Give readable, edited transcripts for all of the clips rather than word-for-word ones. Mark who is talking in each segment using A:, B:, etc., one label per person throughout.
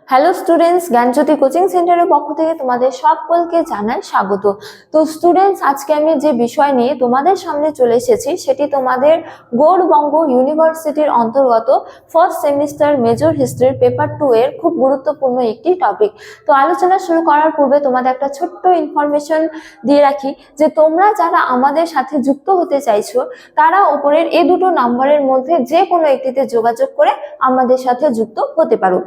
A: Hello students, জ্ঞানজ্যোতি coaching সেন্টারের পক্ষ থেকে তোমাদের সকলকে জানাই স্বাগত। তো স্টুডেন্টস, আজকে আমি যে বিষয় নিয়ে তোমাদের সামনে চলে এসেছি সেটি তোমাদের গৌড়বঙ্গ ইউনিভার্সিটির অন্তর্গত ফার্স্ট সেমিস্টার মেজর হিস্ট্রির পেপার 2 এর খুব গুরুত্বপূর্ণ একটি টপিক। তো আলোচনা শুরু করার পূর্বে তোমাদের একটা ছোট্ট ইনফরমেশন দিয়ে রাখি যে তোমরা যারা আমাদের সাথে যুক্ত হতে চাইছো তারা উপরের এই দুটো নাম্বারের মধ্যে যে কোনো একটিতে যোগাযোগ করে আমাদের সাথে যুক্ত হতে পারো।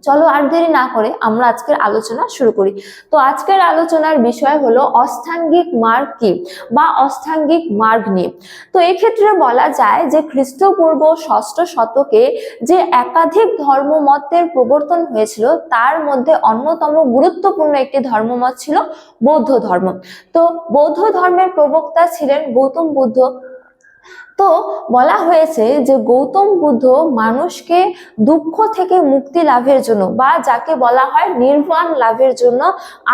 A: চলো আর দেরি না করে আমরা আজকের আলোচনা শুরু করি। তো আজকের আলোচনার বিষয় হলো অষ্টাঙ্গিক মার্গ কি বা অষ্টাঙ্গিক মার্গ নিয়ে। তো এক্ষেত্রে বলা যায় যে খ্রিস্টপূর্ব 6ষ্ঠ শতকে যে একাধিক ধর্মমতের প্রবর্তন হয়েছিল তার মধ্যে অন্যতম গুরুত্বপূর্ণ একটি ধর্মমত ছিল বৌদ্ধ ধর্ম। তো বৌদ্ধ ধর্মের প্রবক্তা ছিলেন গৌতম বুদ্ধ। তো বলা হয়েছে যে গৌতম বুদ্ধ মানুষকে দুঃখ থেকে মুক্তি লাভের জন্য বা যাকে বলা হয় নির্বাণ লাভের জন্য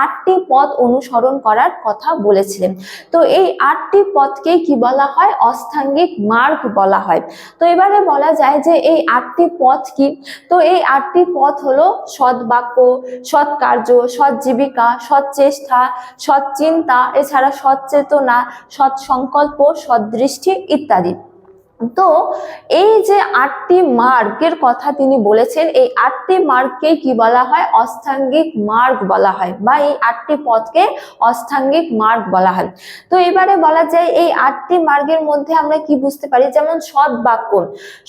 A: 8টি পথ অনুসরণ করার কথা বলেছিলেন। তো এই 8টি পথকে কি বলা হয়? অষ্টাঙ্গিক মার্গ বলা হয়। তো এবারে বলা যায় যে এই 8টি পথ কি? তো এই 8টি পথ হলো সৎ বাক্য, সৎ কার্য, সৎ জীবিকা, সৎ চেষ্টা, সৎ চিন্তা, এছাড়া সৎ চেতনা, সৎ সংকল্প, সৎ দৃষ্টি ইত্যাদি। তো এই যে 8টি মার্গের কথা তিনি বলেছেন, এই 8টি মার্গকে কি বলা হয়? অষ্টাঙ্গিক মার্গ বলা হয় বা এই 8টি পথকে অষ্টাঙ্গিক মার্গ বলা হয়। তো এবারে বলা যায় এই 8টি মার্গের মধ্যে আমরা কি বুঝতে পারি? যেমন সৎ বাক্য,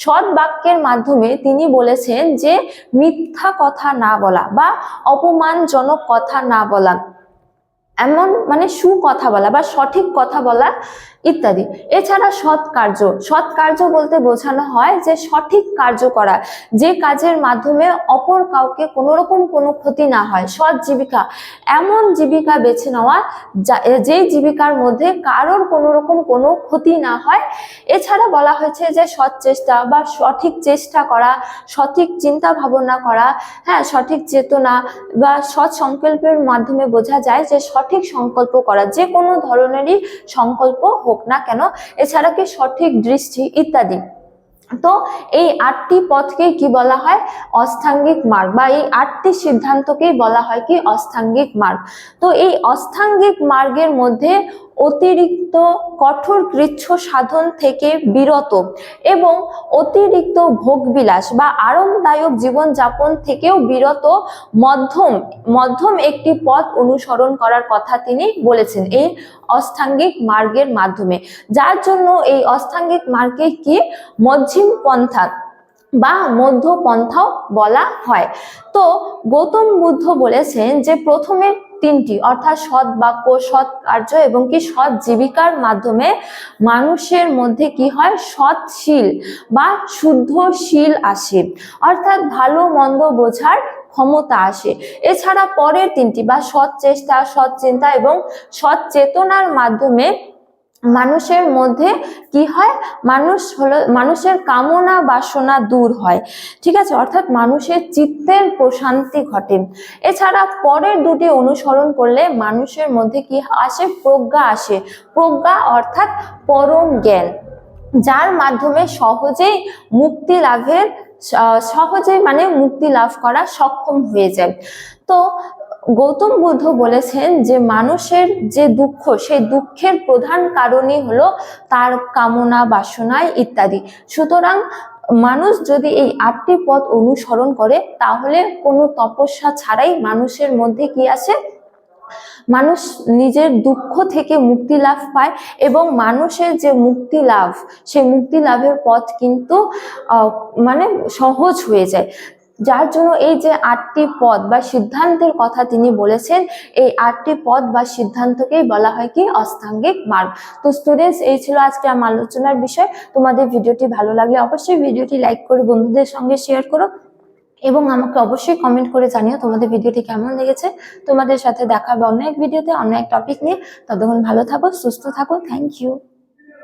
A: সৎ বাক্যের মাধ্যমে তিনি বলেছেন যে মিথ্যা কথা না বলা বা অপমানজনক কথা না বলা, এমন মানে সুকথা বলা বা সঠিক কথা বলা ইত্যাদি। এছাড়া সৎ কার্য, সৎ কার্য বলতে বোঝানো হয় যে সঠিক কার্য করা, যে কাজের মাধ্যমে অপর কাউকে কোনো রকম কোনো ক্ষতি না হয়। সৎ জীবিকা, এমন জীবিকা বেছে নেওয়া যে জীবিকার মধ্যে কারোর কোনো রকম কোনো ক্ষতি না হয়। এছাড়া বলা হয়েছে যে সৎ চেষ্টা বা সঠিক চেষ্টা করা, সঠিক চিন্তা ভাবনা করা, হ্যাঁ, সঠিক চেতনা বা সৎ সংকল্পের মাধ্যমে বোঝা যায় যে সঠিক সংকল্প করা, যে কোনো ধরনেরই সংকল্প হোক না কেন, এছাড়া কি সঠিক দৃষ্টি ইত্যাদি। তো এই 8টি পথকে কি বলা হয়? অষ্টাঙ্গিক মার্গ বা এই 8টি সিদ্ধান্তকেই বলা হয় কি? অষ্টাঙ্গিক মার্গ। তো এই অষ্টাঙ্গিক মার্গের মধ্যে অতিরিক্ত কঠোর কৃচ্ছ সাধন থেকে বিরত এবং অতিরিক্ত ভোগবিলাস বা আরামদায়ক জীবনযাপন থেকেও বিরত মধ্যম একটি পথ অনুসরণ করার কথা তিনি বলেছেন এই অষ্টাঙ্গিক মার্গের মাধ্যমে, যার জন্য এই অষ্টাঙ্গিক মার্গকে কি মধ্যম পন্থা বা মধ্যপন্থাও বলা হয়। তো গৌতম বুদ্ধ বলেছেন যে প্রথমে 3টি অর্থাৎ সৎ বাক্য, সৎ কার্য এবং কি সৎ জীবিকার মাধ্যমে মানুষের মধ্যে কি হয়? সৎশীল বা শুদ্ধশীল আসে, অর্থাৎ ভালো মন্দ বোঝার ক্ষমতা আসে। এছাড়া পরের 3টি বা সৎ চেষ্টা, সৎ চিন্তা এবং সৎ চেতনার মাধ্যমে মানুষের মধ্যে কি হয়? মানুষের কামনা বাসনা দূর হয়, ঠিক আছে, অর্থাৎ মানুষের চিত্তের প্রশান্তি ঘটে। এছাড়া পরের 2টি অনুসরণ করলে মানুষের মধ্যে কি আসে? প্রজ্ঞা আসে। প্রজ্ঞা অর্থাৎ পরম জ্ঞান, যার মাধ্যমে সহজেই মুক্তি লাভ করা সক্ষম হয়ে যায়। তো গৌতম বুদ্ধ বলেছেন যে মানুষের যে দুঃখ, সেই দুঃখের প্রধান কারণই হলো তার কামনা বাসনা ইত্যাদি। সুতরাং মানুষ যদি এই 8টি পথ অনুসরণ করে তাহলে কোনো তপস্যা ছাড়াই মানুষের মধ্যে কি আসে? মানুষ নিজের দুঃখ থেকে মুক্তি লাভ পায় এবং মানুষের যে মুক্তি লাভ, সেই মুক্তি লাভের পথ কিন্তু মানে সহজ হয়ে যায়। যার জন্য এই যে 8টি পথ বা সিদ্ধান্তের কথা তিনি বলেছেন, এই 8টি পথ বা সিদ্ধান্তকেই বলা হয় কি? অষ্টাঙ্গিক মার্গ। তো স্টুডেন্টস, এই ছিল আজকে আমার আলোচনার বিষয়। তোমাদের ভিডিওটি ভালো লাগলে অবশ্যই ভিডিওটি লাইক করে বন্ধুদের সঙ্গে শেয়ার করো এবং আমাকে অবশ্যই কমেন্ট করে জানিও তোমাদের ভিডিওটি কেমন লেগেছে। তোমাদের সাথে দেখা হবে অন্য এক ভিডিওতে অন্য এক টপিক নিয়ে। ততক্ষণ ভালো থাকো, সুস্থ থাকো। Thank you.